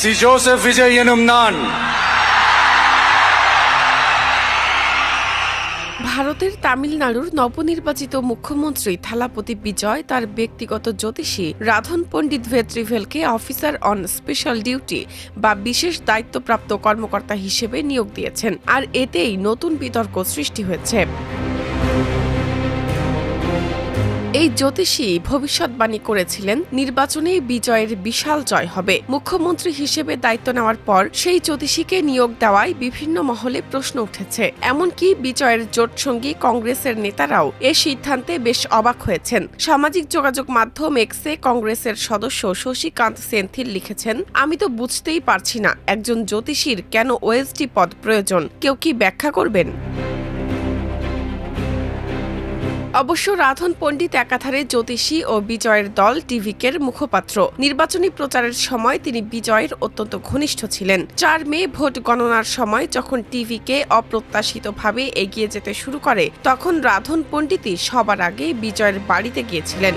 Si Joseph Vijayanum Nan. ভারতের তামিলনাড়ুর নবনির্বাচিত মুখ্যমন্ত্রী থালাপতি বিজয় তার ব্যক্তিগত জ্যোতিষী রাধন পণ্ডিত ভেট্রিভেলকে অফিসার অন স্পেশাল ডিউটি বা বিশেষ দায়িত্বপ্রাপ্ত কর্মকর্তা হিসেবে নিয়োগ দিয়েছেন, আর এতেই নতুন বিতর্ক সৃষ্টি হয়েছে। এই জ্যোতিষী ভবিষ্যৎবাণী করেছিলেন নির্বাচনে বিজয়ের বিশাল জয় হবে। মুখ্যমন্ত্রী হিসেবে দায়িত্ব নেওয়ার পর সেই জ্যোতিষীকে নিয়োগ দেওয়ায় বিভিন্ন মহলে প্রশ্ন উঠেছে। এমনকি বিজয়ের জোটসঙ্গী কংগ্রেসের নেতারাও এ সিদ্ধান্তে বেশ অবাক হয়েছেন। সামাজিক যোগাযোগ মাধ্যম এক্সে কংগ্রেসের সদস্য শশীকান্ত সেন্থিল লিখেছেন, আমি তো বুঝতেই পারছি না একজন জ্যোতিষীর কেন ওএসডি পদ প্রয়োজন, কেউ কি ব্যাখ্যা করবেন? অবশ্য রাধন পণ্ডিত একাধারে জ্যোতিষী ও বিজয়ের দল টিভিকের মুখপাত্র। নির্বাচনী প্রচারের সময় তিনি বিজয়ের অত্যন্ত ঘনিষ্ঠ ছিলেন। ৪ মে ভোট গণনার সময় যখন টিভিকে অপ্রত্যাশিতভাবে এগিয়ে যেতে শুরু করে, তখন রাধন পণ্ডিতই সবার আগে বিজয়ের বাড়িতে গিয়েছিলেন।